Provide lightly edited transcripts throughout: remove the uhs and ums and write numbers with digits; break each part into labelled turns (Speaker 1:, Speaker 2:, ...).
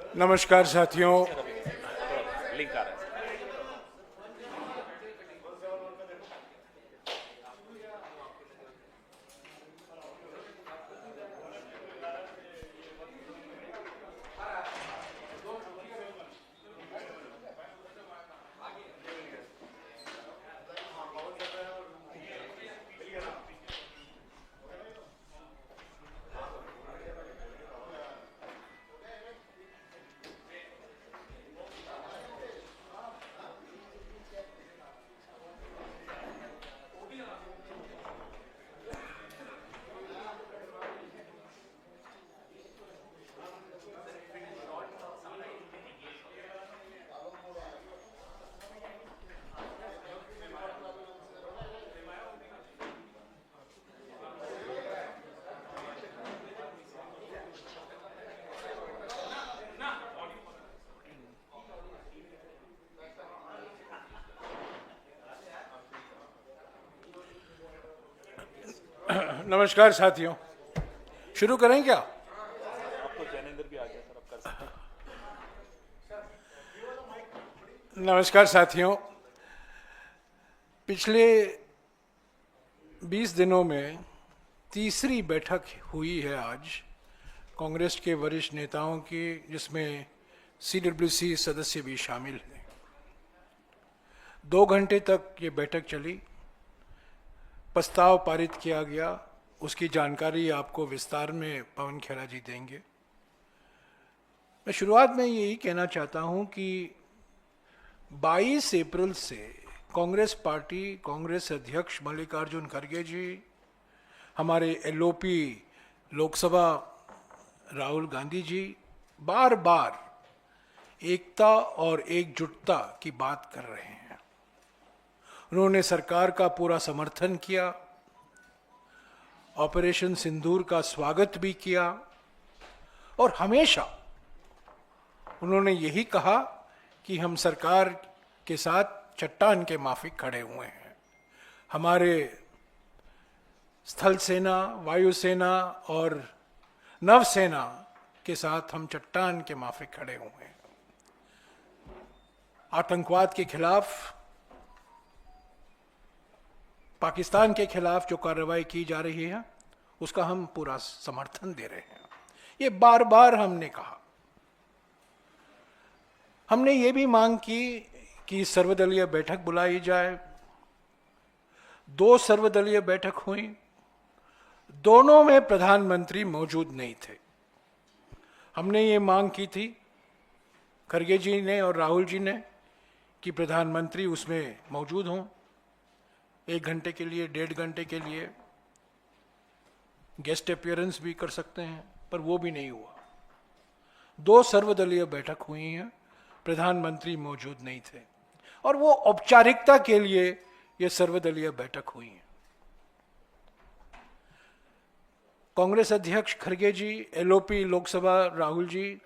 Speaker 1: नमस्कार साथियों।
Speaker 2: लिंक आ रहा है।
Speaker 1: नमस्कार साथियों, शुरू करें क्या?
Speaker 2: अब तो जैनेंद्र भी आ गया सर, अब कर सकते हैं।
Speaker 1: नमस्कार साथियों, पिछले 20 दिनों में तीसरी बैठक हुई है आज कांग्रेस के वरिष्ठ नेताओं की, जिसमें सीडब्ल्यूसी सदस्य भी शामिल हैं। 2 घंटे तक ये बैठक चली, प्रस्ताव पारित किया गया। उसकी जानकारी आपको विस्तार में पवन खेरा जी देंगे। मैं शुरुआत में यही कहना चाहता हूं कि 22 अप्रैल से कांग्रेस पार्टी, कांग्रेस अध्यक्ष मल्लिकार्जुन खड़गे जी, हमारे एलओपी लोकसभा राहुल गांधी जी बार बार एकता और एकजुटता की बात कर रहे हैं। उन्होंने सरकार का पूरा समर्थन किया, ऑपरेशन सिंदूर का स्वागत भी किया और हमेशा उन्होंने यही कहा कि हम सरकार के साथ चट्टान के माफिक खड़े हुए हैं। हमारे स्थल सेना, वायुसेना और नवसेना के साथ हम चट्टान के माफिक खड़े हुए हैं। आतंकवाद के खिलाफ, पाकिस्तान के खिलाफ जो कार्रवाई की जा रही है उसका हम पूरा समर्थन दे रहे हैं। ये बार बार हमने कहा। हमने ये भी मांग की कि सर्वदलीय बैठक बुलाई जाए। 2 सर्वदलीय बैठक हुई, दोनों में प्रधानमंत्री मौजूद नहीं थे। हमने ये मांग की थी, खड़गे जी ने और राहुल जी ने, कि प्रधानमंत्री उसमें मौजूद हों 1 घंटे के लिए, 1.5 घंटे के लिए, गेस्ट अपीयरेंस भी कर सकते हैं, पर वो भी नहीं हुआ। 2 सर्वदलीय बैठक हुई हैं, प्रधानमंत्री मौजूद नहीं थे और वो औपचारिकता के लिए ये सर्वदलीय बैठक हुई है। कांग्रेस अध्यक्ष खड़गे जी, एलओपी लोकसभा राहुल जी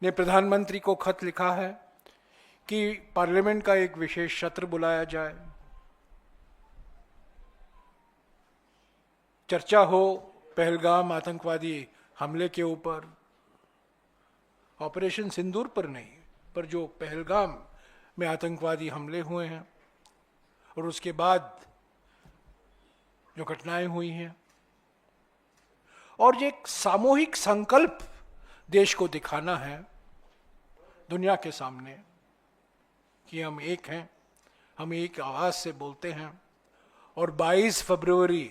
Speaker 1: ने प्रधानमंत्री को खत लिखा है कि पार्लियामेंट का एक विशेष सत्र बुलाया जाए, चर्चा हो पहलगाम आतंकवादी हमले के ऊपर, ऑपरेशन सिंदूर पर नहीं, पर जो पहलगाम में आतंकवादी हमले हुए हैं और उसके बाद जो घटनाएं हुई हैं, और ये एक सामूहिक संकल्प देश को दिखाना है दुनिया के सामने कि हम एक हैं, हम एक आवाज से बोलते हैं। और 22 फरवरी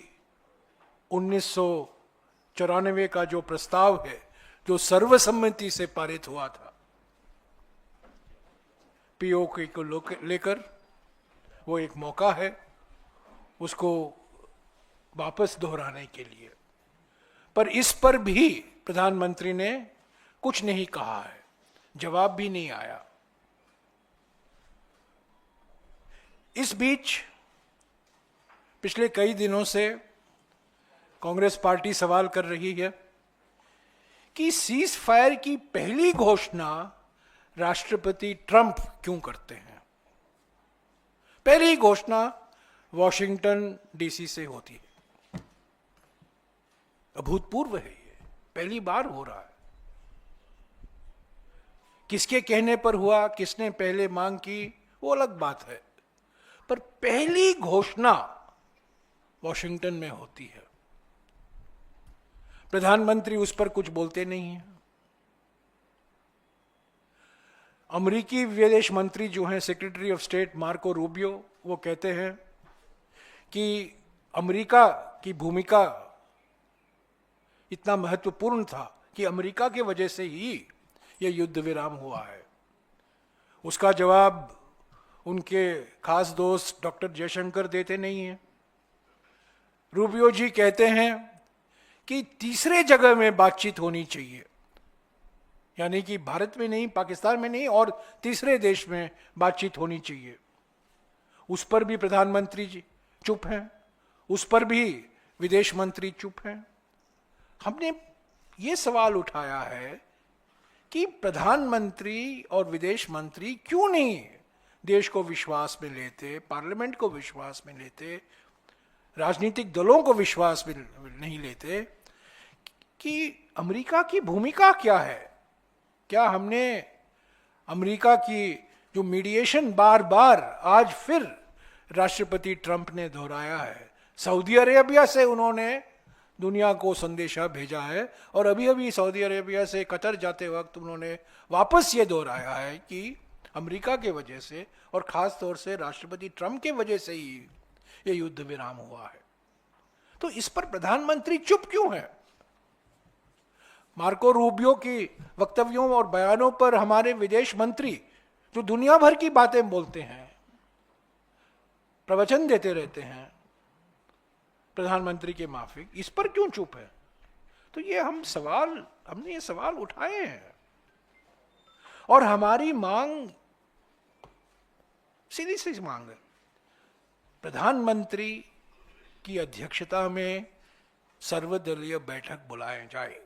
Speaker 1: 1994 का जो प्रस्ताव है, जो सर्वसम्मति से पारित हुआ था पीओके को लेकर, वो एक मौका है उसको वापस दोहराने के लिए। पर इस पर भी प्रधानमंत्री ने कुछ नहीं कहा है, जवाब भी नहीं आया। इस बीच पिछले कई दिनों से कांग्रेस पार्टी सवाल कर रही है कि सीज फायर की पहली घोषणा राष्ट्रपति ट्रंप क्यों करते हैं। पहली घोषणा वॉशिंगटन डीसी से होती है। अभूतपूर्व है, ये पहली बार हो रहा है। किसके कहने पर हुआ, किसने पहले मांग की, वो अलग बात है, पर पहली घोषणा वॉशिंगटन में होती है। प्रधानमंत्री उस पर कुछ बोलते नहीं हैं। अमेरिकी विदेश मंत्री जो हैं, secretary of state Marco Rubio, वो कहते हैं कि अमेरिका की भूमिका इतना महत्वपूर्ण था कि अमेरिका के वजह से ही यह युद्ध विराम हुआ है। उसका जवाब उनके खास दोस्त डॉक्टर जयशंकर देते नहीं हैं। रूबियो जी कहते हैं कि तीसरे जगह में बातचीत होनी चाहिए, यानी कि भारत में नहीं, पाकिस्तान में नहीं, और तीसरे देश में बातचीत होनी चाहिए। उस पर भी प्रधानमंत्री जी चुप हैं, उस पर भी विदेश मंत्री चुप हैं। हमने ये सवाल उठाया है कि प्रधानमंत्री और विदेश मंत्री क्यों नहीं देश को विश्वास में लेते, पार्लियामेंट को विश्वास में लेते, राजनीतिक दलों को विश्वास में नहीं लेते कि अमेरिका की भूमिका क्या है। क्या हमने अमेरिका की जो मीडिएशन बार बार आज फिर राष्ट्रपति ट्रंप ने दोहराया है, सऊदी अरेबिया से उन्होंने दुनिया को संदेशा भेजा है, और अभी अभी सऊदी अरेबिया से कतर जाते वक्त उन्होंने वापस ये दोहराया है कि अमेरिका के वजह से और ख़ास तौर से राष्ट्रपति ट्रंप के वजह से ही ये युद्ध विराम हुआ है। तो इस पर प्रधानमंत्री चुप क्यों है? मार्को रूबियो की वक्तव्यों और बयानों पर हमारे विदेश मंत्री जो दुनिया भर की बातें बोलते हैं, प्रवचन देते रहते हैं प्रधानमंत्री के माफिक, इस पर क्यों चुप है? तो ये हमने ये सवाल उठाए हैं, और हमारी मांग सीधी सी मांग है, प्रधानमंत्री की अध्यक्षता में सर्वदलीय बैठक बुलाए जाए,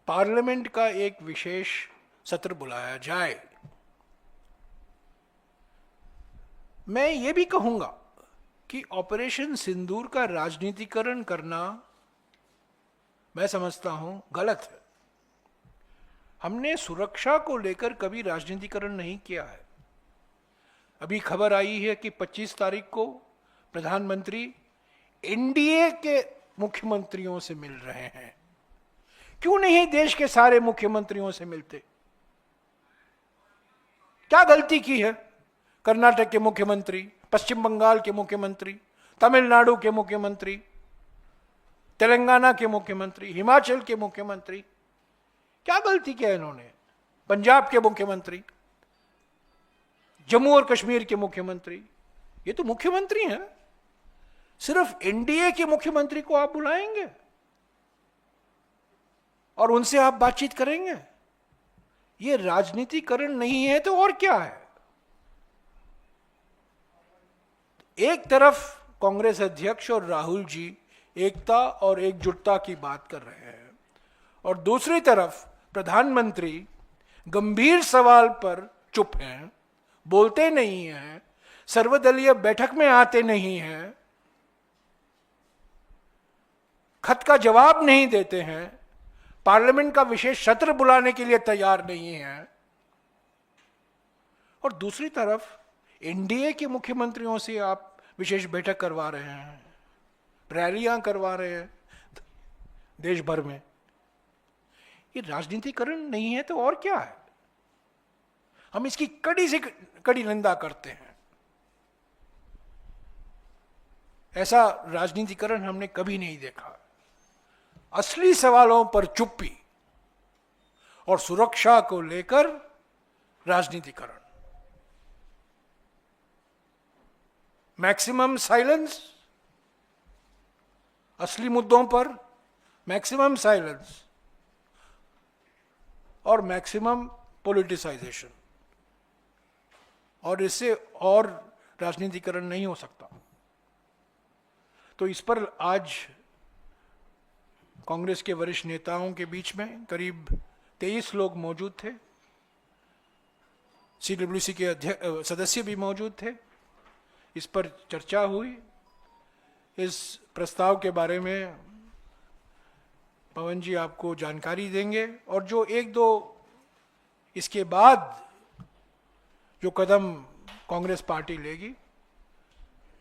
Speaker 1: पार्लियामेंट का एक विशेष सत्र बुलाया जाए। मैं ये भी कहूंगा कि ऑपरेशन सिंदूर का राजनीतिकरण करना मैं समझता हूं गलत है। हमने सुरक्षा को लेकर कभी राजनीतिकरण नहीं किया है। अभी खबर आई है कि 25 तारीख को प्रधानमंत्री एनडीए के मुख्यमंत्रियों से मिल रहे हैं। क्यों नहीं देश के सारे मुख्यमंत्रियों से मिलते? क्या गलती की है? कर्नाटक के मुख्यमंत्री, पश्चिम बंगाल के मुख्यमंत्री, तमिलनाडु के मुख्यमंत्री, तेलंगाना के मुख्यमंत्री, हिमाचल के मुख्यमंत्री, क्या गलती किया इन्होंने? पंजाब के मुख्यमंत्री, जम्मू और कश्मीर के मुख्यमंत्री, ये तो मुख्यमंत्री हैं। सिर्फ एनडीए के मुख्यमंत्री को आप बुलाएंगे और उनसे आप बातचीत करेंगे? ये राजनीतिकरण नहीं है तो और क्या है? एक तरफ कांग्रेस अध्यक्ष और राहुल जी एकता और एकजुटता की बात कर रहे हैं, और दूसरी तरफ प्रधानमंत्री गंभीर सवाल पर चुप हैं, बोलते नहीं हैं, सर्वदलीय बैठक में आते नहीं हैं, खत का जवाब नहीं देते हैं, पार्लियामेंट का विशेष सत्र बुलाने के लिए तैयार नहीं है, और दूसरी तरफ एनडीए के मुख्यमंत्रियों से आप विशेष बैठक करवा रहे हैं, रैलियां करवा रहे हैं देश भर में। ये राजनीतिकरण नहीं है तो और क्या है? हम इसकी कड़ी से कड़ी निंदा करते हैं। ऐसा राजनीतिकरण हमने कभी नहीं देखा। असली सवालों पर चुप्पी और सुरक्षा को लेकर राजनीतिकरण, मैक्सिमम साइलेंस, असली मुद्दों पर मैक्सिमम साइलेंस और मैक्सिमम पॉलिटिसाइजेशन, और इससे और राजनीतिकरण नहीं हो सकता। तो इस पर आज कांग्रेस के वरिष्ठ नेताओं के बीच में करीब 23 लोग मौजूद थे, सीडब्ल्यूसी के सदस्य भी मौजूद थे। इस पर चर्चा हुई। इस प्रस्ताव के बारे में पवन जी आपको जानकारी देंगे, और जो एक दो इसके बाद जो कदम कांग्रेस पार्टी लेगी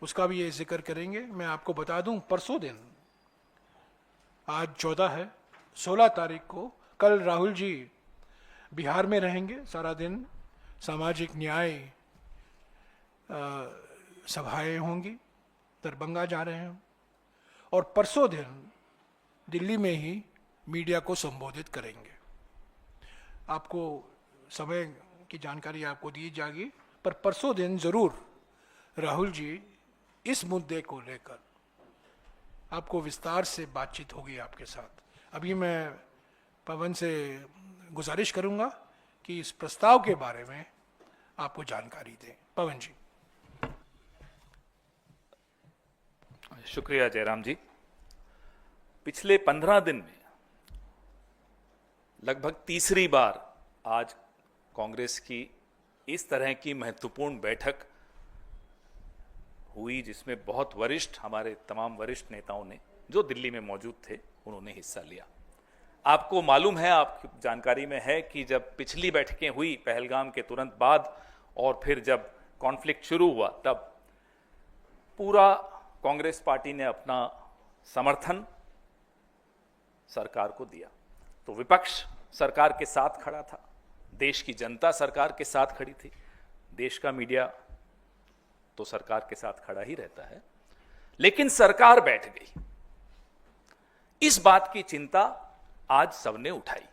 Speaker 1: उसका भी ये जिक्र करेंगे। मैं आपको बता दूं, परसों दिन, आज 14 है, 16 तारीख को कल राहुल जी बिहार में रहेंगे सारा दिन। सामाजिक न्याय सभाएं होंगी, दरभंगा जा रहे हैं, और परसों दिन दिल्ली में ही मीडिया को संबोधित करेंगे। आपको समय की जानकारी आपको दी जाएगी, पर परसों दिन जरूर राहुल जी इस मुद्दे को लेकर आपको विस्तार से बातचीत होगी आपके साथ। अभी मैं पवन से गुजारिश करूंगा कि इस प्रस्ताव के बारे में आपको जानकारी दें। पवन जी।
Speaker 2: शुक्रिया जयराम जी। पिछले 15 दिन में लगभग तीसरी बार आज कांग्रेस की इस तरह की महत्वपूर्ण बैठक हुई, जिसमें बहुत वरिष्ठ, हमारे तमाम वरिष्ठ नेताओं ने जो दिल्ली में मौजूद थे उन्होंने हिस्सा लिया। आपको मालूम है, आपकी जानकारी में है कि जब पिछली बैठकें हुई पहलगाम के तुरंत बाद और फिर जब कॉन्फ्लिक्ट शुरू हुआ, तब पूरा कांग्रेस पार्टी ने अपना समर्थन सरकार को दिया। तो विपक्ष सरकार के साथ खड़ा था, देश की जनता सरकार के साथ खड़ी थी, देश का मीडिया तो सरकार के साथ खड़ा ही रहता है। लेकिन सरकार बैठ गई। इस बात की चिंता आज सबने उठाई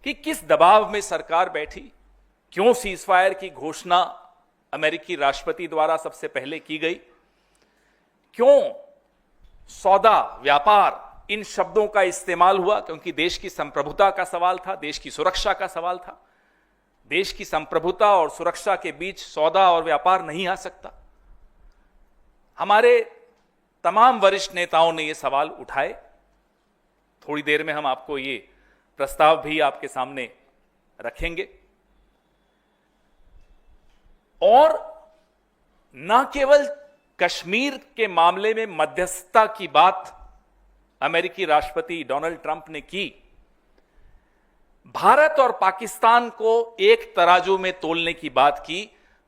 Speaker 2: कि किस दबाव में सरकार बैठी, क्यों सीजफायर की घोषणा अमेरिकी राष्ट्रपति द्वारा सबसे पहले की गई, क्यों सौदा, व्यापार, इन शब्दों का इस्तेमाल हुआ, क्योंकि देश की संप्रभुता का सवाल था, देश की सुरक्षा का सवाल था। देश की संप्रभुता और सुरक्षा के बीच सौदा और व्यापार नहीं आ सकता। हमारे तमाम वरिष्ठ नेताओं ने ये सवाल उठाए। थोड़ी देर में हम आपको ये प्रस्ताव भी आपके सामने रखेंगे। और न केवल कश्मीर के मामले में मध्यस्थता की बात अमेरिकी राष्ट्रपति डोनाल्ड ट्रंप ने की, भारत और पाकिस्तान को एक तराजू में तोलने की बात की।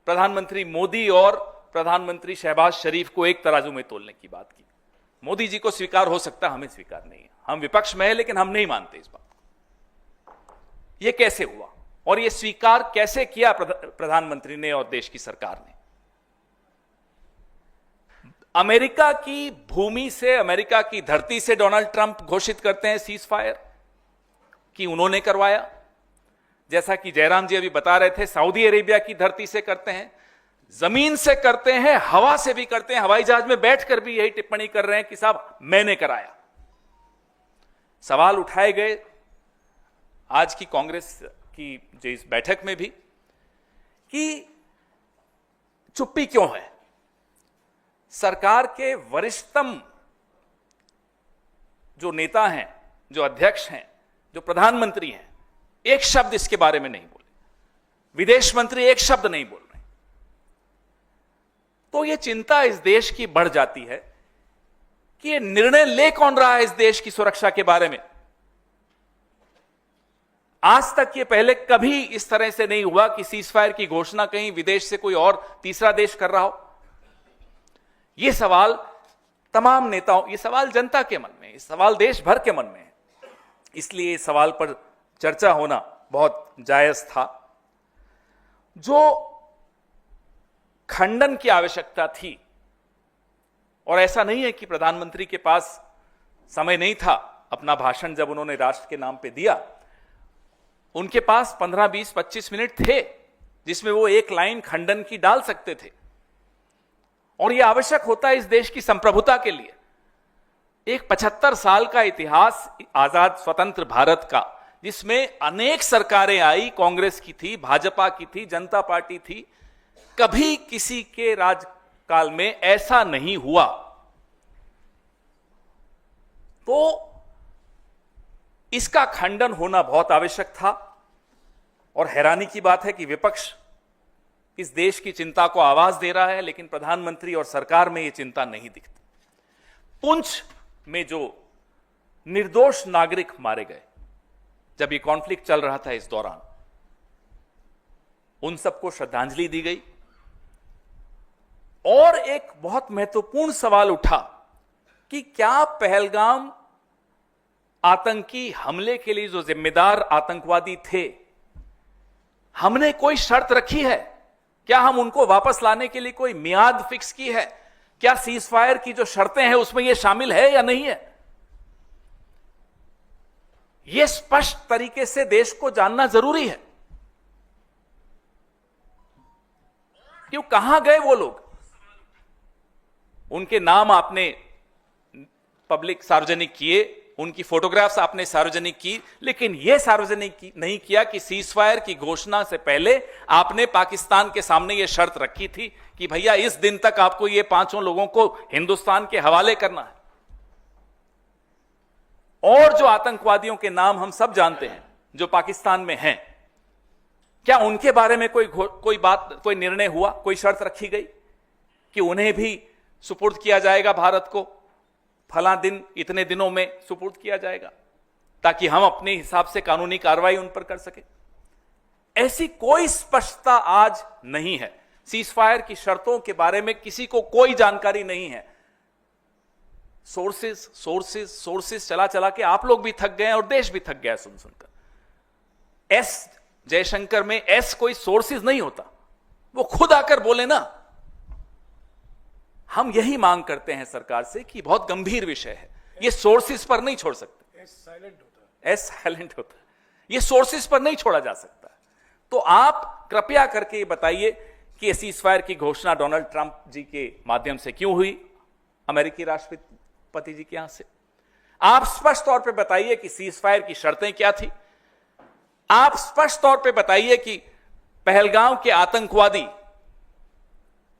Speaker 2: प्रधानमंत्री मोदी और प्रधानमंत्री शहबाज शरीफ को एक तराजू में तोलने की बात की। मोदी जी को स्वीकार हो सकता, हमें स्वीकार नहीं है, हम विपक्ष में हैं, लेकिन हम नहीं मानते इस बात को। यह कैसे हुआ और यह स्वीकार कैसे किया प्रधानमंत्री ने और देश की सरकार ने? अमेरिका की भूमि से, अमेरिका की धरती से डोनाल्ड ट्रंप घोषित करते हैं सीज फायर कि उन्होंने करवाया। जैसा कि जयराम जी अभी बता रहे थे, सऊदी अरेबिया की धरती से करते हैं, जमीन से करते हैं, हवा से भी करते हैं। हवाई जहाज में बैठकर भी यही टिप्पणी कर रहे हैं कि साहब मैंने कराया। सवाल उठाए गए आज की कांग्रेस की जो इस बैठक में भी कि चुप्पी क्यों है। सरकार के वरिष्ठतम जो नेता हैं, जो अध्यक्ष हैं, जो प्रधानमंत्री हैं, एक शब्द इसके बारे में नहीं बोले। विदेश मंत्री एक शब्द नहीं बोल रहे। तो यह चिंता इस देश की बढ़ जाती है कि यह निर्णय ले कौन रहा है इस देश की सुरक्षा के बारे में। आज तक ये पहले कभी इस तरह से नहीं हुआ कि सीजफायर की घोषणा कहीं विदेश से कोई और तीसरा देश कर रहा हो। यह सवाल तमाम नेताओं, यह सवाल जनता के मन में, यह सवाल देश भर के मन में है। इसलिए इस सवाल पर चर्चा होना बहुत जायज था। जो खंडन की आवश्यकता थी, और ऐसा नहीं है कि प्रधानमंत्री के पास समय नहीं था। अपना भाषण जब उन्होंने राष्ट्र के नाम पे दिया, उनके पास 15, 20, 25 मिनट थे जिसमें वो एक लाइन खंडन की डाल सकते थे। और यह आवश्यक होता है इस देश की संप्रभुता के लिए। एक 75 साल का इतिहास आजाद स्वतंत्र भारत का, जिसमें अनेक सरकारें आई, कांग्रेस की थी, भाजपा की थी, जनता पार्टी थी, कभी किसी के राजकाल में ऐसा नहीं हुआ। तो इसका खंडन होना बहुत आवश्यक था। और हैरानी की बात है कि विपक्ष इस देश की चिंता को आवाज दे रहा है, लेकिन प्रधानमंत्री और सरकार में यह चिंता नहीं दिखती। पुंछ में जो निर्दोष नागरिक मारे गए, जब यह कॉन्फ्लिक्ट चल रहा था, इस दौरान उन सबको श्रद्धांजलि दी गई। और एक बहुत महत्वपूर्ण सवाल उठा कि क्या पहलगाम आतंकी हमले के लिए जो जिम्मेदार आतंकवादी थे, हमने कोई शर्त रखी है? क्या हम उनको वापस लाने के लिए कोई मियाद फिक्स की है? क्या सीज फायर की जो शर्तें हैं उसमें यह शामिल है या नहीं है? यह स्पष्ट तरीके से देश को जानना जरूरी है। क्यों, कहां गए वो लोग? उनके नाम आपने पब्लिक सार्वजनिक किए, उनकी फोटोग्राफ्स आपने सार्वजनिक की, लेकिन यह सार्वजनिक नहीं किया कि सीज फायर की घोषणा से पहले आपने पाकिस्तान के सामने यह शर्त रखी थी कि भैया इस दिन तक आपको ये 5 लोगों को हिंदुस्तान के हवाले करना है। और जो आतंकवादियों के नाम हम सब जानते हैं जो पाकिस्तान में हैं, क्या उनके बारे में कोई निर्णय हुआ, कोई शर्त रखी गई कि उन्हें भी सुपुर्द किया जाएगा भारत को, फला दिन इतने दिनों में सुपुर्द किया जाएगा, ताकि हम अपने हिसाब से कानूनी कार्रवाई उन पर कर सके? ऐसी कोई स्पष्टता आज नहीं है। सीज फायर की शर्तों के बारे में किसी को कोई जानकारी नहीं है। सोर्सेस चला चला के आप लोग भी थक गए और देश भी थक गया सुन सुनकर। एस जयशंकर में एस कोई सोर्सेस नहीं होता, वो खुद आकर बोले ना। हम यही मांग करते हैं सरकार से कि बहुत गंभीर विषय है, ये सोर्सेस पर नहीं छोड़ सकते। एस साइलेंट होता है, ये सोर्सेस पर नहीं छोड़ा जा सकता। तो आप कृपया करके ये बताइए कि सीज फायर की घोषणा डोनाल्ड ट्रंप जी के माध्यम से क्यों हुई, अमेरिकी राष्ट्रपति जी के यहां से? आप स्पष्ट तौर पे बताइए कि सीज फायर की शर्तें क्या थी। आप स्पष्ट तौर पे बताइए कि पहलगाम के आतंकवादी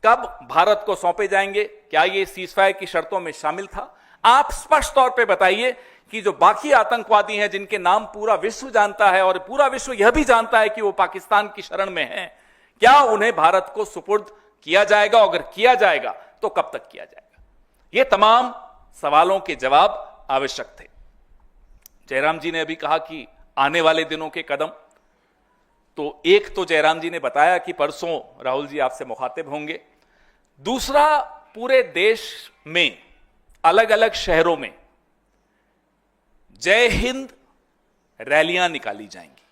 Speaker 2: कब भारत को सौंपे जाएंगे, क्या ये सीज फायर की शर्तों में शामिल था? आप स्पष्ट तौर पे बताइए कि जो बाकी आतंकवादी हैं जिनके नाम पूरा विश्व जानता है और पूरा विश्व यह भी जानता है कि वो पाकिस्तान की शरण में हैं, क्या उन्हें भारत को सुपुर्द किया जाएगा? अगर किया जाएगा तो कब तक किया जाएगा? ये तमाम सवालों के जवाब आवश्यक थे। जयराम जी ने अभी कहा कि आने वाले दिनों के कदम, तो एक तो जयराम जी ने बताया कि परसों राहुल जी आपसे मुखातिब होंगे। दूसरा, पूरे देश में अलग अलग शहरों में जय हिंद रैलियां निकाली जाएंगी,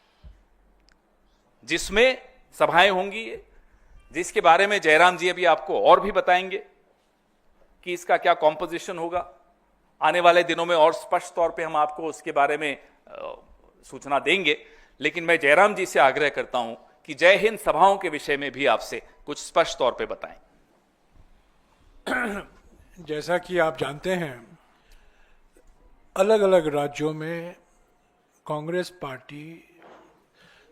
Speaker 2: जिसमें सभाएं होंगी, जिसके बारे में जयराम जी अभी आपको और भी बताएंगे कि इसका क्या कॉम्पोजिशन होगा। आने वाले दिनों में और स्पष्ट तौर पे हम आपको उसके बारे में सूचना देंगे। लेकिन मैं जयराम जी से आग्रह करता हूं कि जय हिंद सभाओं के विषय में भी आपसे कुछ स्पष्ट तौर पे बताएं।
Speaker 1: जैसा कि आप जानते हैं, अलग अलग राज्यों में कांग्रेस पार्टी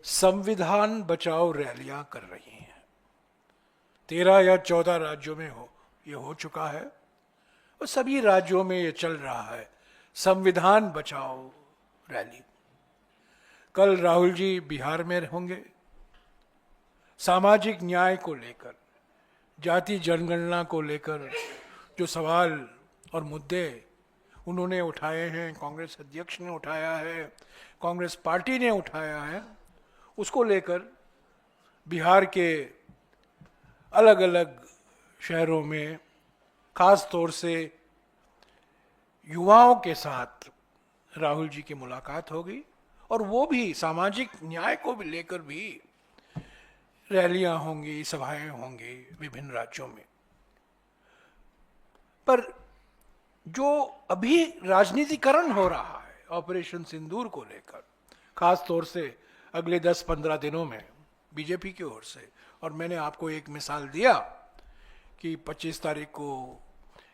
Speaker 1: संविधान बचाओ रैलियां कर रही हैं। 13 या 14 राज्यों में ये हो चुका है और सभी राज्यों में ये चल रहा है, संविधान बचाओ रैली। कल राहुल जी बिहार में होंगे। सामाजिक न्याय को लेकर, जाति जनगणना को लेकर जो सवाल और मुद्दे उन्होंने उठाए हैं, कांग्रेस अध्यक्ष ने उठाया है, कांग्रेस पार्टी ने उठाया है, उसको लेकर बिहार के अलग अलग शहरों में खास तौर से युवाओं के साथ राहुल जी की मुलाकात होगी और वो भी सामाजिक न्याय को भी लेकर भी रैलियां होंगी, सभाएं होंगी विभिन्न राज्यों में। पर जो अभी राजनीतिकरण हो रहा है ऑपरेशन सिंदूर को लेकर, खास तौर से अगले 10-15 दिनों में बीजेपी की ओर से, और मैंने आपको एक मिसाल दिया कि 25 तारीख को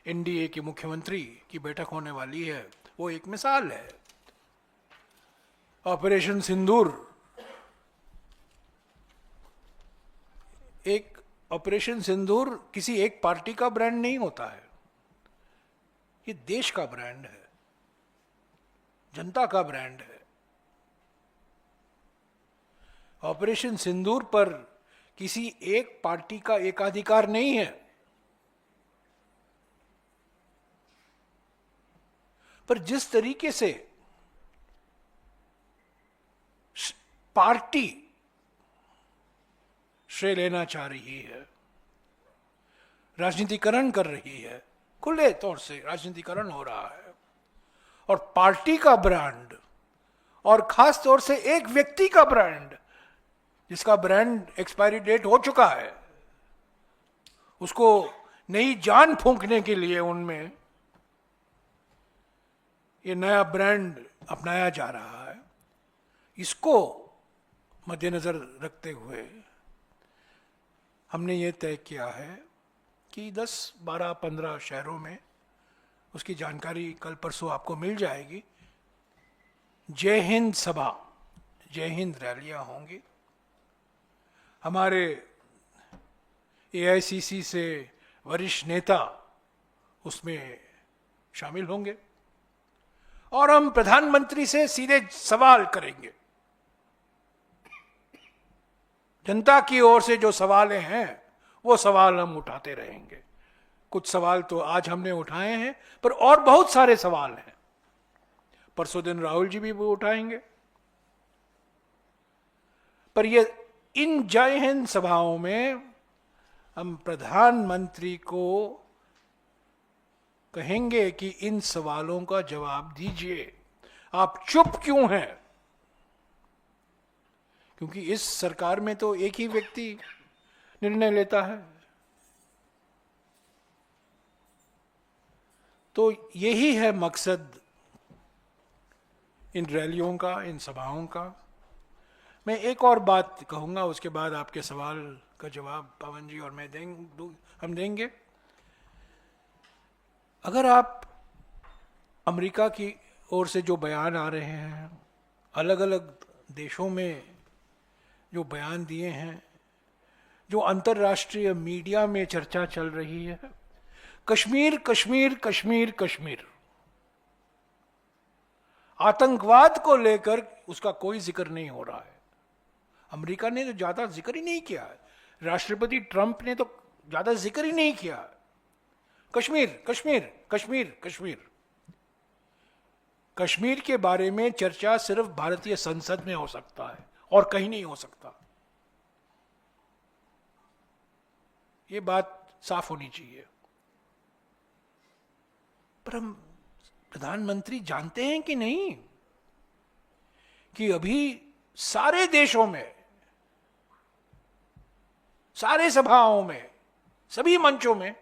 Speaker 1: एनडीए के मुख्यमंत्री की बैठक होने वाली है, वो एक मिसाल है। ऑपरेशन सिंदूर ऑपरेशन सिंदूर किसी एक पार्टी का ब्रांड नहीं होता है, ये देश का ब्रांड है, जनता का ब्रांड है। ऑपरेशन सिंदूर पर किसी एक पार्टी का एकाधिकार नहीं है, पर जिस तरीके से पार्टी श्रेय लेना चाह रही है, राजनीतिकरण कर रही है, खुले तौर से राजनीतिकरण हो रहा है। और पार्टी का ब्रांड और खास तौर से एक व्यक्ति का ब्रांड, जिसका ब्रांड एक्सपायरी डेट हो चुका है, उसको नई जान फूंकने के लिए उनमें ये नया ब्रांड अपनाया जा रहा है। इसको मद्देनजर रखते हुए हमने ये तय किया है कि 10, 12, 15 शहरों में उसकी जानकारी कल परसों आपको मिल जाएगी। जय हिंद सभा, जय हिंद रैलियां होंगी। हमारे एआईसीसी से वरिष्ठ नेता उसमें शामिल होंगे और हम प्रधानमंत्री से सीधे सवाल करेंगे। जनता की ओर से जो सवाल हैं वो सवाल हम उठाते रहेंगे। कुछ सवाल तो आज हमने उठाए हैं, पर और बहुत सारे सवाल हैं। परसों दिन राहुल जी भी वो उठाएंगे। पर ये इन जय हिंद सभाओं में हम प्रधानमंत्री को कहेंगे कि इन सवालों का जवाब दीजिए, आप चुप क्यों हैं? क्योंकि इस सरकार में तो एक ही व्यक्ति निर्णय लेता है। तो यही है मकसद इन रैलियों का, इन सभाओं का। मैं एक और बात कहूंगा, उसके बाद आपके सवाल का जवाब पवन जी और मैं हम देंगे। अगर आप अमेरिका की ओर से जो बयान आ रहे हैं, अलग अलग देशों में जो बयान दिए हैं, जो अंतर्राष्ट्रीय मीडिया में चर्चा चल रही है, कश्मीर कश्मीर कश्मीर कश्मीर, आतंकवाद को लेकर उसका कोई जिक्र नहीं हो रहा है। अमेरिका ने तो ज्यादा जिक्र ही नहीं किया है, राष्ट्रपति ट्रंप ने तो ज्यादा जिक्र ही नहीं किया। कश्मीर कश्मीर कश्मीर कश्मीर कश्मीर के बारे में चर्चा सिर्फ भारतीय संसद में हो सकता है और कहीं नहीं हो सकता। ये बात साफ होनी चाहिए। पर हम प्रधानमंत्री जानते हैं कि नहीं कि अभी सारे देशों में, सारे सभाओं में, सभी मंचों में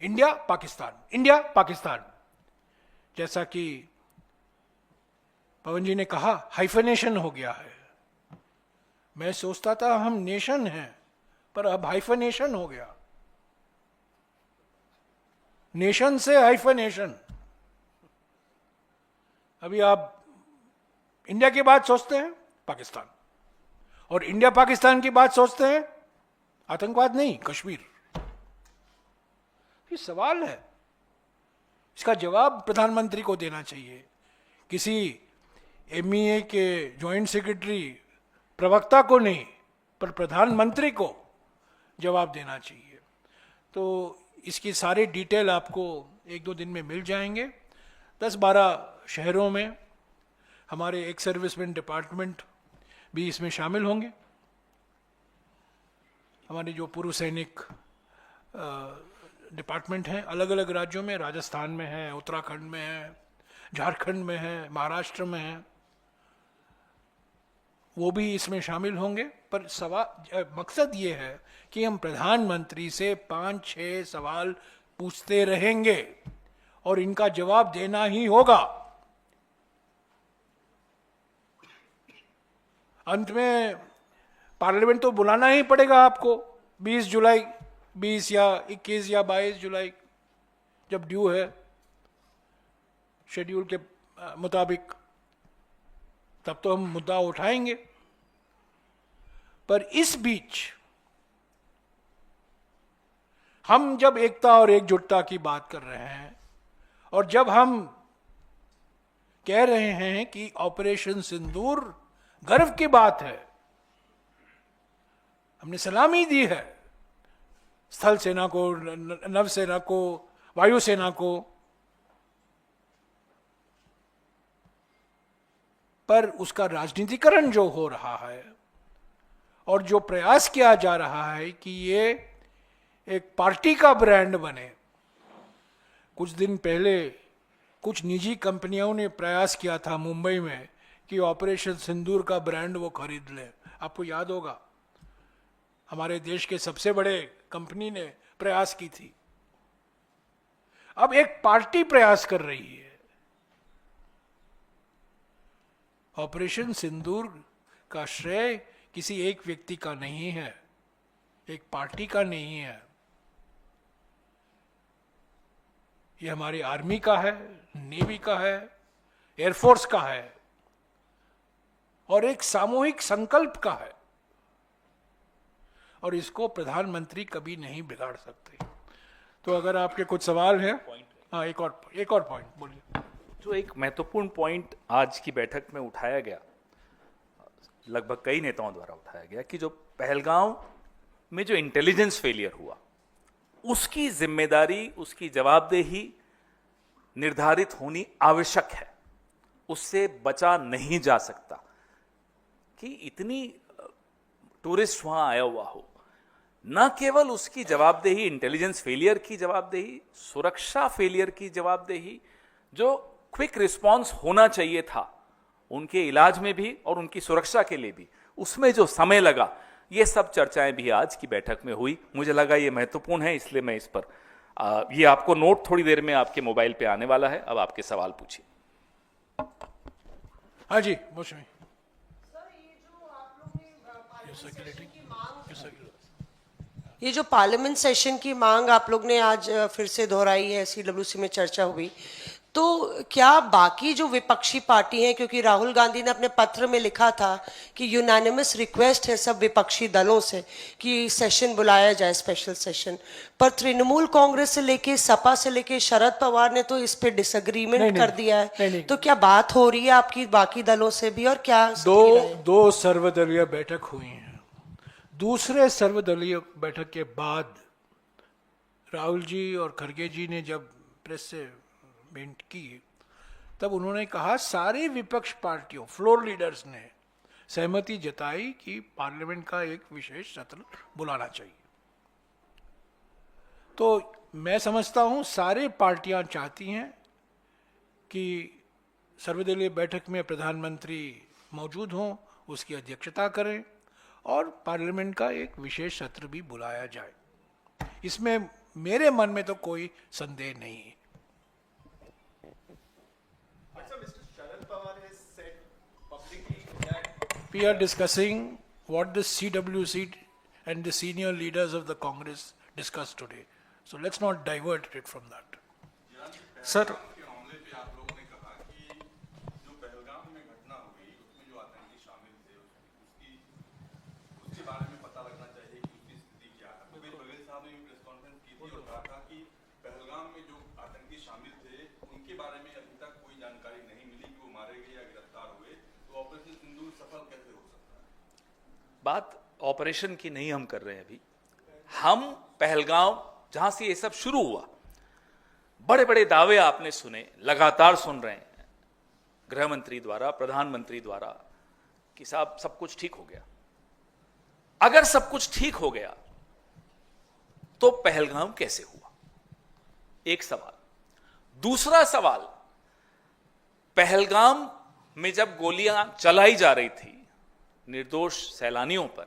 Speaker 1: इंडिया पाकिस्तान, इंडिया पाकिस्तान, जैसा कि पवन जी ने कहा, हाइफनेशन हो गया है। मैं सोचता था हम नेशन हैं, पर अब हाइफनेशन हो गया। नेशन से हाइफनेशन। अभी आप इंडिया की बात सोचते हैं पाकिस्तान, और इंडिया पाकिस्तान की बात सोचते हैं आतंकवाद नहीं, कश्मीर। ये सवाल है, इसका जवाब प्रधानमंत्री को देना चाहिए। किसी एमईए के जॉइंट सेक्रेटरी, प्रवक्ता को नहीं, पर प्रधानमंत्री को जवाब देना चाहिए। तो इसकी सारी डिटेल आपको 1-2 दिन में मिल जाएंगे। 10-12 शहरों में हमारे एक्स सर्विसमैन डिपार्टमेंट भी इसमें शामिल होंगे। हमारे जो पूर्व सैनिक डिपार्टमेंट हैं अलग अलग राज्यों में, राजस्थान में है, उत्तराखंड में है, झारखंड में है, महाराष्ट्र में है, वो भी इसमें शामिल होंगे। पर मकसद ये है कि हम प्रधानमंत्री से 5-6 सवाल पूछते रहेंगे और इनका जवाब देना ही होगा। अंत में पार्लियामेंट तो बुलाना ही पड़ेगा आपको 20 जुलाई, 20 या 21 या 22 जुलाई, जब ड्यू है शेड्यूल के मुताबिक, तब तो हम मुद्दा उठाएंगे। पर इस बीच हम जब एकता और एकजुटता की बात कर रहे हैं, और जब हम कह रहे हैं कि ऑपरेशन सिंदूर गर्व की बात है, हमने सलामी दी है स्थल सेना को, नवसेना को, वायुसेना को, पर उसका राजनीतिकरण जो हो रहा है और जो प्रयास किया जा रहा है कि ये एक पार्टी का ब्रांड बने। कुछ दिन पहले कुछ निजी कंपनियों ने प्रयास किया था मुंबई में कि ऑपरेशन सिंदूर का ब्रांड वो खरीद ले। आपको याद होगा, हमारे देश के सबसे बड़े कंपनी ने प्रयास की थी। अब एक पार्टी प्रयास कर रही है। ऑपरेशन सिंदूर का श्रेय किसी एक व्यक्ति का नहीं है, एक पार्टी का नहीं है। ये हमारी आर्मी का है, नेवी का है, एयरफोर्स का है और एक सामूहिक संकल्प का है। और इसको प्रधानमंत्री कभी नहीं बिगाड़ सकते। तो अगर आपके कुछ सवाल हैं, हाँ, एक और पॉइंट बोलिए।
Speaker 2: जो एक महत्वपूर्ण पॉइंट आज की बैठक में उठाया गया, लगभग कई नेताओं द्वारा उठाया गया, कि जो पहलगांव में जो इंटेलिजेंस फेलियर हुआ उसकी जिम्मेदारी, उसकी जवाबदेही निर्धारित होनी आवश्यक है। उससे बचा नहीं जा सकता कि इतनी टूरिस्ट वहां आया हुआ हो। न केवल उसकी जवाबदेही, इंटेलिजेंस फेलियर की जवाबदेही, सुरक्षा फेलियर की जवाबदेही, जो क्विक रिस्पांस होना चाहिए था उनके इलाज में भी और उनकी सुरक्षा के लिए भी, उसमें जो समय लगा, ये सब चर्चाएं भी आज की बैठक में हुई। मुझे लगा ये महत्वपूर्ण है, इसलिए मैं इस पर ये आपको नोट थोड़ी देर में आपके मोबाइल पे आने वाला है। अब आपके सवाल पूछिए।
Speaker 1: हाँ जी, मौसमी।
Speaker 3: ये जो पार्लियामेंट सेशन की मांग आप लोग ने आज फिर से दोहराई है, सीडब्ल्यूसी में चर्चा हुई, तो क्या बाकी जो विपक्षी पार्टी हैं, क्योंकि राहुल गांधी ने अपने पत्र में लिखा था कि यूनानिमस रिक्वेस्ट है सब विपक्षी दलों से कि सेशन बुलाया जाए, स्पेशल सेशन, पर तृणमूल कांग्रेस से लेके सपा से लेके शरद पवार ने तो इस पे डिसएग्रीमेंट कर दिया है।
Speaker 1: नहीं।
Speaker 3: तो क्या बात हो रही है आपकी बाकी दलों से भी, और क्या
Speaker 1: दो सर्वदलीय बैठक हुई हैं। दूसरे सर्वदलीय बैठक के बाद राहुल जी और खड़गे जी ने जब प्रेस से भेंट की, तब उन्होंने कहा सारे विपक्ष पार्टियों, फ्लोर लीडर्स ने सहमति जताई कि पार्लियामेंट का एक विशेष सत्र बुलाना चाहिए। तो मैं समझता हूं सारे पार्टियां चाहती हैं कि सर्वदलीय बैठक में प्रधानमंत्री मौजूद हों, उसकी अध्यक्षता करें और पार्लियामेंट का एक विशेष सत्र भी बुलाया जाए। इसमें मेरे मन में तो कोई संदेह नहीं है। We are discussing what the CWC and the senior leaders of the Congress discussed today. So let's not divert it from that.
Speaker 4: Sir,
Speaker 2: बात ऑपरेशन की नहीं हम कर रहे हैं अभी। हम पहलगांव जहां से ये सब शुरू हुआ, बड़े बड़े दावे आपने सुने, लगातार सुन रहे हैं गृह मंत्री द्वारा, प्रधानमंत्री द्वारा, कि साहब सब कुछ ठीक हो गया। अगर सब कुछ ठीक हो गया तो पहलगांव कैसे हुआ, एक सवाल। दूसरा सवाल, पहलगाम में जब गोलियां चलाई जा रही थी निर्दोष सैलानियों पर,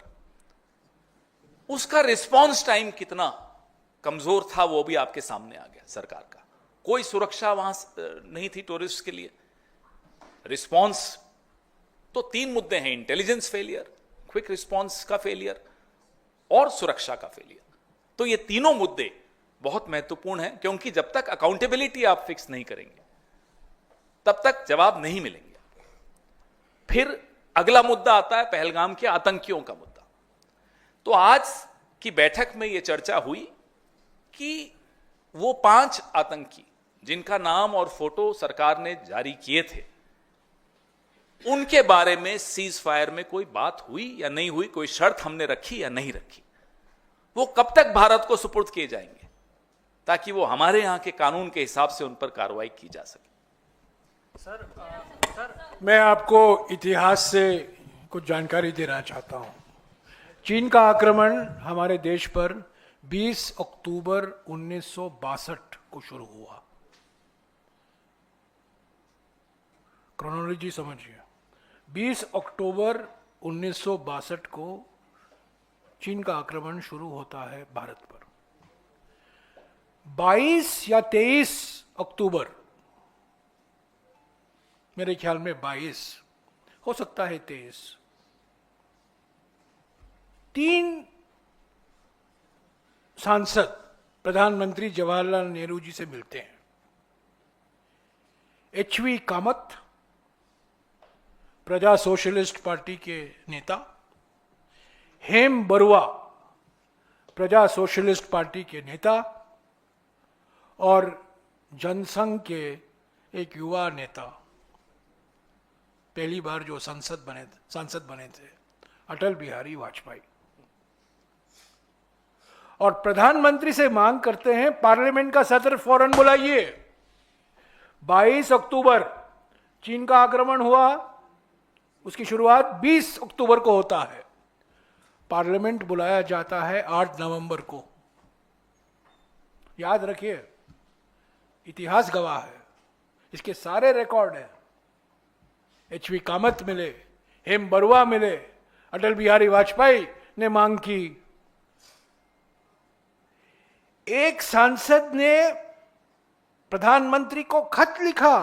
Speaker 2: उसका रिस्पांस टाइम कितना कमजोर था वो भी आपके सामने आ गया। सरकार का कोई सुरक्षा वहां नहीं थी टूरिस्ट के लिए। रिस्पांस तो तीन मुद्दे हैं, इंटेलिजेंस फेलियर, क्विक रिस्पांस का फेलियर और सुरक्षा का फेलियर। तो ये तीनों मुद्दे बहुत महत्वपूर्ण हैं, क्योंकि जब तक अकाउंटेबिलिटी आप फिक्स नहीं करेंगे तब तक जवाब नहीं मिलेंगे। फिर अगला मुद्दा आता है पहलगाम के आतंकियों का मुद्दा। तो आज की बैठक में यह चर्चा हुई कि वो 5 आतंकी जिनका नाम और फोटो सरकार ने जारी किए थे, उनके बारे में सीज फायर में कोई बात हुई या नहीं हुई, कोई शर्त हमने रखी या नहीं रखी, वो कब तक भारत को सुपुर्द किए जाएंगे ताकि वो हमारे यहां के कानून के हिसाब से उन पर कार्रवाई की जा सके।
Speaker 4: सर,
Speaker 1: मैं आपको इतिहास से कुछ जानकारी देना चाहता हूं। चीन का आक्रमण हमारे देश पर 20 अक्टूबर 1962 को शुरू हुआ। क्रोनोलॉजी समझिए, 20 अक्टूबर 1962 को चीन का आक्रमण शुरू होता है भारत पर। 22 या 23 अक्टूबर, मेरे ख्याल में 22, हो सकता है 23, 3 सांसद प्रधानमंत्री जवाहरलाल नेहरू जी से मिलते हैं। एचवी कामत, प्रजा सोशलिस्ट पार्टी के नेता, हेम बरुआ, प्रजा सोशलिस्ट पार्टी के नेता, और जनसंघ के एक युवा नेता, पहली बार जो सांसद बने थे, अटल बिहारी वाजपेयी। और प्रधानमंत्री से मांग करते हैं पार्लियामेंट का सत्र फौरन बुलाइए। 22 अक्टूबर चीन का आक्रमण हुआ, उसकी शुरुआत 20 अक्टूबर को होता है। पार्लियामेंट बुलाया जाता है 8 नवंबर को। याद रखिए, इतिहास गवाह है, इसके सारे रिकॉर्ड हैं। एचवी कामत मिले, हेम बरुआ मिले, अटल बिहारी वाजपेयी ने मांग की। एक सांसद ने प्रधानमंत्री को खत लिखा,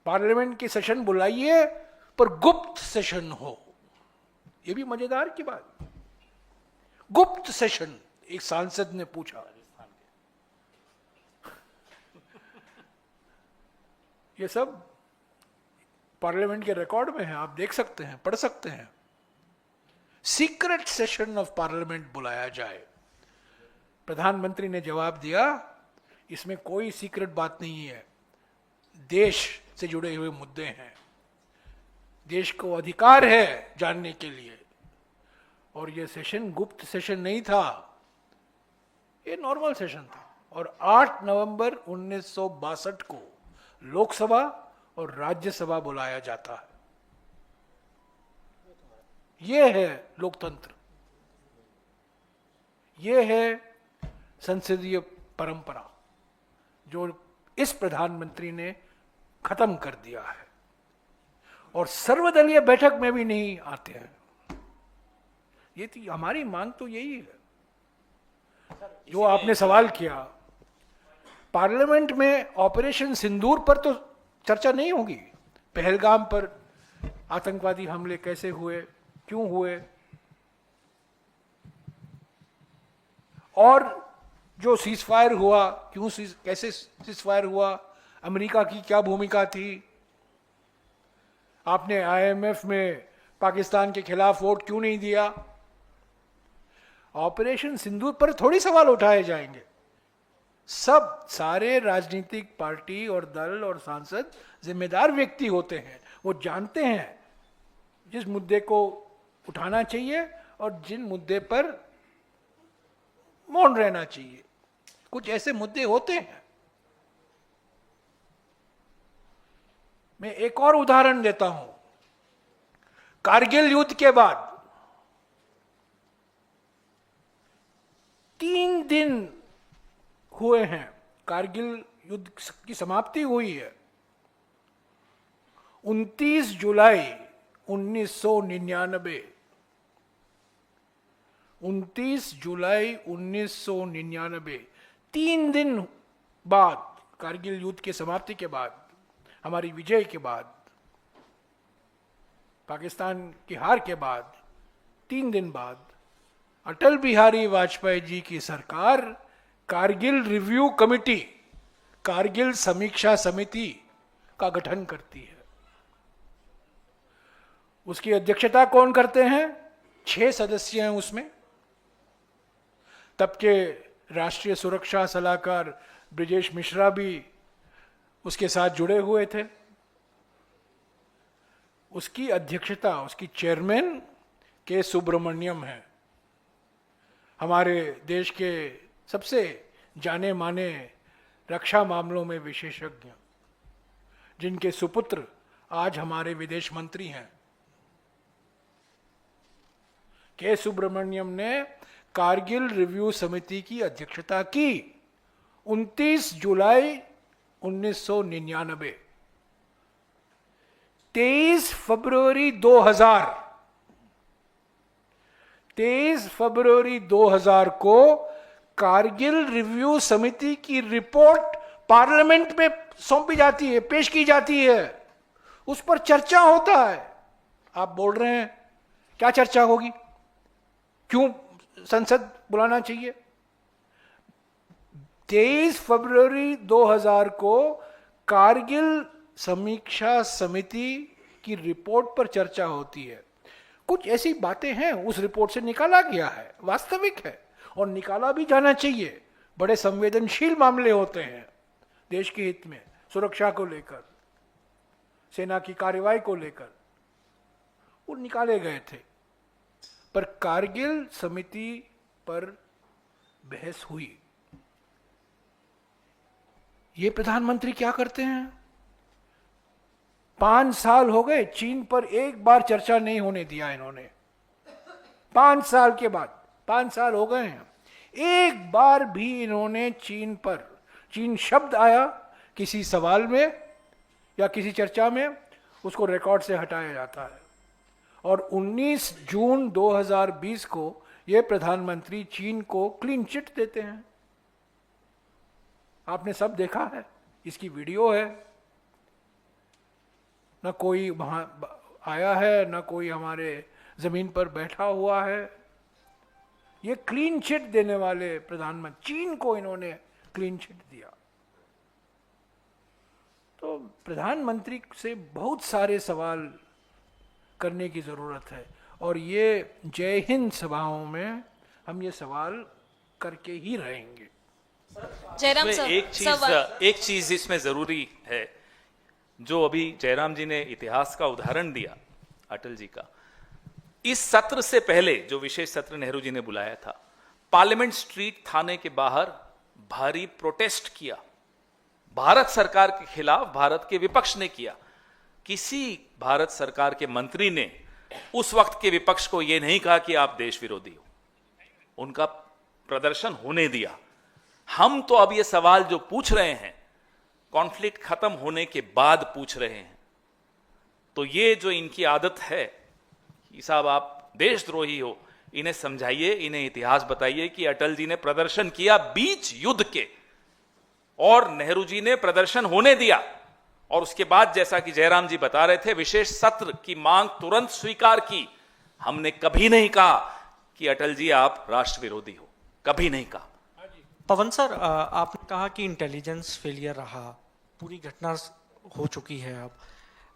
Speaker 1: पार्लियामेंट की सेशन बुलाइए पर गुप्त सेशन हो। यह भी मजेदार की बात, गुप्त सेशन एक सांसद ने पूछा। ये सब पार्लियामेंट के रिकॉर्ड में है, आप देख सकते हैं, पढ़ सकते हैं। सीक्रेट सेशन ऑफ पार्लियामेंट बुलाया जाए। प्रधानमंत्री ने जवाब दिया, इसमें कोई सीक्रेट बात नहीं है, देश से जुड़े हुए मुद्दे हैं, देश को अधिकार है जानने के लिए। और यह सेशन गुप्त सेशन नहीं था, ये नॉर्मल सेशन था। और 8 नवंबर 1962 को लोकसभा और राज्यसभा बुलाया जाता है। यह है लोकतंत्र, यह है संसदीय परंपरा जो इस प्रधानमंत्री ने खत्म कर दिया है। और सर्वदलीय बैठक में भी नहीं आते हैं। ये थी हमारी मांग, तो यही है जो आपने सवाल किया। पार्लियामेंट में ऑपरेशन सिंदूर पर तो चर्चा नहीं होगी। पहलगाम पर आतंकवादी हमले कैसे हुए, क्यों हुए, और जो सीजफायर हुआ, क्यों कैसे सीजफायर हुआ, अमेरिका की क्या भूमिका थी, आपने आईएमएफ में पाकिस्तान के खिलाफ वोट क्यों नहीं दिया। ऑपरेशन सिंदूर पर थोड़ी सवाल उठाए जाएंगे। सब सारे राजनीतिक पार्टी और दल और सांसद जिम्मेदार व्यक्ति होते हैं, वो जानते हैं जिस मुद्दे को उठाना चाहिए और जिन मुद्दे पर मौन रहना चाहिए। कुछ ऐसे मुद्दे होते हैं। मैं एक और उदाहरण देता हूं। कारगिल युद्ध के बाद 3 दिन हुए हैं, कारगिल युद्ध की समाप्ति हुई है 29 जुलाई 1999। 29 जुलाई 1999, 3 दिन बाद, कारगिल युद्ध की समाप्ति के बाद, हमारी विजय के बाद, पाकिस्तान की हार के बाद 3 दिन बाद, अटल बिहारी वाजपेयी जी की सरकार कारगिल रिव्यू कमेटी, कारगिल समीक्षा समिति का गठन करती है। उसकी अध्यक्षता कौन करते हैं? 6 सदस्य हैं उसमें। तब के राष्ट्रीय सुरक्षा सलाहकार ब्रिजेश मिश्रा भी उसके साथ जुड़े हुए थे। उसकी अध्यक्षता, उसकी चेयरमैन के सुब्रमण्यम है, हमारे देश के सबसे जाने माने रक्षा मामलों में विशेषज्ञ, जिनके सुपुत्र आज हमारे विदेश मंत्री हैं। के सुब्रमण्यम ने कारगिल रिव्यू समिति की अध्यक्षता की 29 जुलाई 1999। 23 फरवरी 2000 को कारगिल रिव्यू समिति की रिपोर्ट पार्लियामेंट में सौंपी जाती है, पेश की जाती है, उस पर चर्चा होता है। आप बोल रहे हैं क्या चर्चा होगी, क्यों संसद बुलाना चाहिए? 23 फरवरी 2000 को कारगिल समीक्षा समिति की रिपोर्ट पर चर्चा होती है। कुछ ऐसी बातें हैं उस रिपोर्ट से निकाला गया है, वास्तविक है और निकाला भी जाना चाहिए। बड़े संवेदनशील मामले होते हैं देश के हित में, सुरक्षा को लेकर, सेना की कार्रवाई को लेकर, वो निकाले गए थे। पर कारगिल समिति पर बहस हुई। ये प्रधानमंत्री क्या करते हैं? 5 साल हो गए, चीन पर एक बार चर्चा नहीं होने दिया इन्होंने। 5 साल के बाद, 5 साल हो गए हैं, एक बार भी इन्होंने चीन पर, चीन शब्द आया किसी सवाल में या किसी चर्चा में, उसको रिकॉर्ड से हटाया जाता है। और 19 जून 2020 को ये प्रधानमंत्री चीन को क्लीन चिट देते हैं। आपने सब देखा है, इसकी वीडियो है। न कोई वहां आया है, न कोई हमारे जमीन पर बैठा हुआ है। ये क्लीन चिट देने वाले प्रधानमंत्री, चीन को इन्होंने क्लीन चिट दिया। तो प्रधानमंत्री से बहुत सारे सवाल करने की जरूरत है और ये जय हिंद सभाओं में हम ये सवाल करके ही रहेंगे।
Speaker 5: जयराम
Speaker 2: इसमें एक चीज इसमें जरूरी है, जो अभी जयराम जी ने इतिहास का उदाहरण दिया अटल जी का। इस सत्र से पहले जो विशेष सत्र नेहरू जी ने बुलाया था, पार्लियामेंट स्ट्रीट थाने के बाहर भारी प्रोटेस्ट किया, भारत सरकार के खिलाफ भारत के विपक्ष ने किया। किसी भारत सरकार के मंत्री ने उस वक्त के विपक्ष को यह नहीं कहा कि आप देश विरोधी हो, उनका प्रदर्शन होने दिया। हम तो अब ये सवाल जो पूछ रहे हैं, कॉन्फ्लिक्ट खत्म होने के बाद पूछ रहे हैं। तो ये जो इनकी आदत है कि साहब आप देशद्रोही हो, इन्हें समझाइए, इन्हें इतिहास बताइए कि अटल जी ने प्रदर्शन किया बीच युद्ध के और नेहरू जी ने प्रदर्शन होने दिया, और उसके बाद जैसा कि जयराम जी बता रहे थे, विशेष सत्र की मांग तुरंत स्वीकार की। हमने कभी नहीं कहा कि अटल जी आप राष्ट्र विरोधी हो, कभी नहीं कहा।
Speaker 4: पवन सर, आपने कहा कि इंटेलिजेंस फेलियर रहा, पूरी घटना हो चुकी है। अब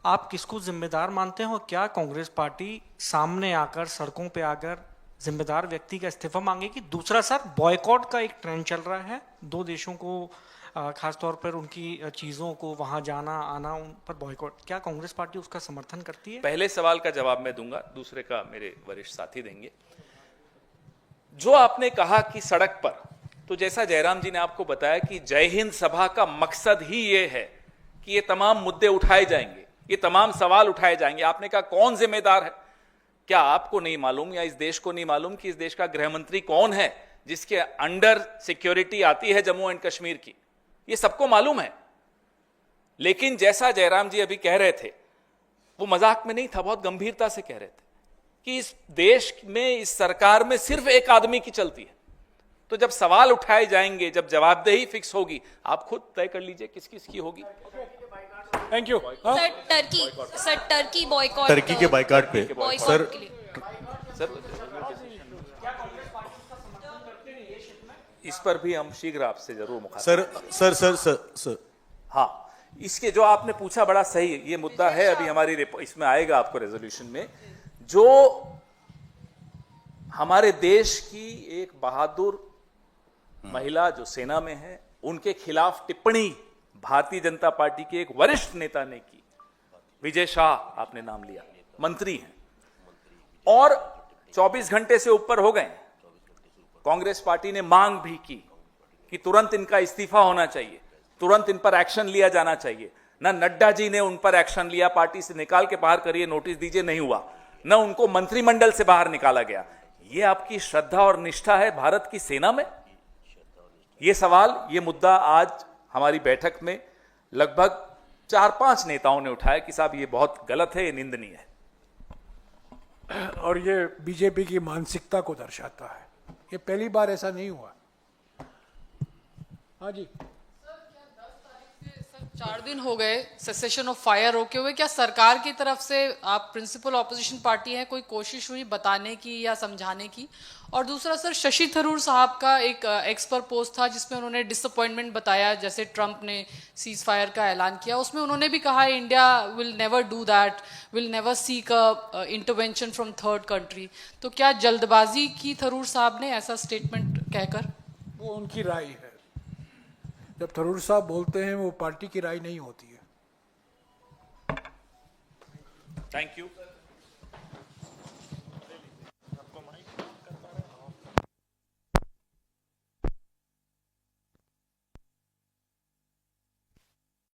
Speaker 4: आप किसको जिम्मेदार मानते हो? क्या कांग्रेस पार्टी सामने आकर, सड़कों पे आकर जिम्मेदार व्यक्ति का इस्तीफा मांगेगी? दूसरा सर, बॉयकॉट का एक ट्रेंड चल रहा है, 2 देशों को खासतौर पर उनकी चीजों को वहां जाना आना, उन पर बॉयकॉट, क्या कांग्रेस पार्टी उसका समर्थन करती है?
Speaker 2: पहले सवाल का जवाब मैं दूंगा, दूसरे का मेरे वरिष्ठ साथी देंगे। जो आपने कहा कि सड़क पर, तो जैसा जयराम जी ने आपको बताया कि जय हिंद सभा का मकसद ही ये है कि ये तमाम मुद्दे उठाए जाएंगे, ये तमाम सवाल उठाए जाएंगे। आपने कहा कौन जिम्मेदार है? क्या आपको नहीं मालूम या इस देश को नहीं मालूम कि इस देश का गृह मंत्री कौन है, जिसके अंडर सिक्योरिटी आती है जम्मू एंड कश्मीर की? ये सबको मालूम है। लेकिन जैसा जयराम जी अभी कह रहे थे, वो मजाक में नहीं था, बहुत गंभीरता से कह रहे थे कि इस देश में, इस सरकार में सिर्फ एक आदमी की चलती है। तो जब सवाल उठाए जाएंगे, जब जवाबदेही फिक्स होगी, आप खुद तय कर लीजिए किस किस की होगी।
Speaker 1: Thank you.
Speaker 5: Sir Turkey boycott,
Speaker 6: Turkey के बाइकाट पे सर,
Speaker 2: इस पर भी हम शीघ्र आपसे जरूर मुखातिब।
Speaker 6: सर
Speaker 2: हाँ, इसके जो आपने पूछा बड़ा सही, ये मुद्दा है, अभी हमारी इसमें आएगा आपको रेजोल्यूशन में। जो हमारे देश की एक बहादुर महिला जो सेना में है, उनके खिलाफ टिप्पणी भारतीय जनता पार्टी के एक वरिष्ठ नेता ने की, विजय शाह आपने नाम लिया, मंत्री हैं, और 24 घंटे से ऊपर हो गए। कांग्रेस पार्टी ने मांग भी की कि तुरंत इनका इस्तीफा होना चाहिए, तुरंत इन पर एक्शन लिया जाना चाहिए। ना नड्डा जी ने उन पर एक्शन लिया, पार्टी से निकाल के बाहर करिए, नोटिस दीजिए, नहीं हुआ। न उनको मंत्रिमंडल से बाहर निकाला गया। ये आपकी श्रद्धा और निष्ठा है भारत की सेना में? ये सवाल, ये मुद्दा आज हमारी बैठक में लगभग 4-5 नेताओं ने उठाया कि साहब ये बहुत गलत है, ये निंदनीय है।
Speaker 1: और ये बीजेपी की मानसिकता को दर्शाता है। ये पहली बार ऐसा नहीं हुआ। हाँ जी,
Speaker 7: 4 दिन हो गए सेसेशन ऑफ फायर रोके हुए। क्या सरकार की तरफ से, आप प्रिंसिपल ऑपोजिशन पार्टी हैं, कोई कोशिश हुई बताने की या समझाने की? और दूसरा सर, शशि थरूर साहब का एक एक्स पर पोस्ट था जिसमें उन्होंने डिसअपॉइंटमेंट बताया जैसे ट्रंप ने सीज फायर का ऐलान किया। उसमें उन्होंने भी कहा India will never do that, will never seek a intervention from third country. तो क्या जल्दबाजी की थरूर साहब ने ऐसा स्टेटमेंट कहकर?
Speaker 1: वो उनकी राय है। जब थरूर साहब बोलते हैं वो पार्टी की राय नहीं होती है।
Speaker 2: Thank you.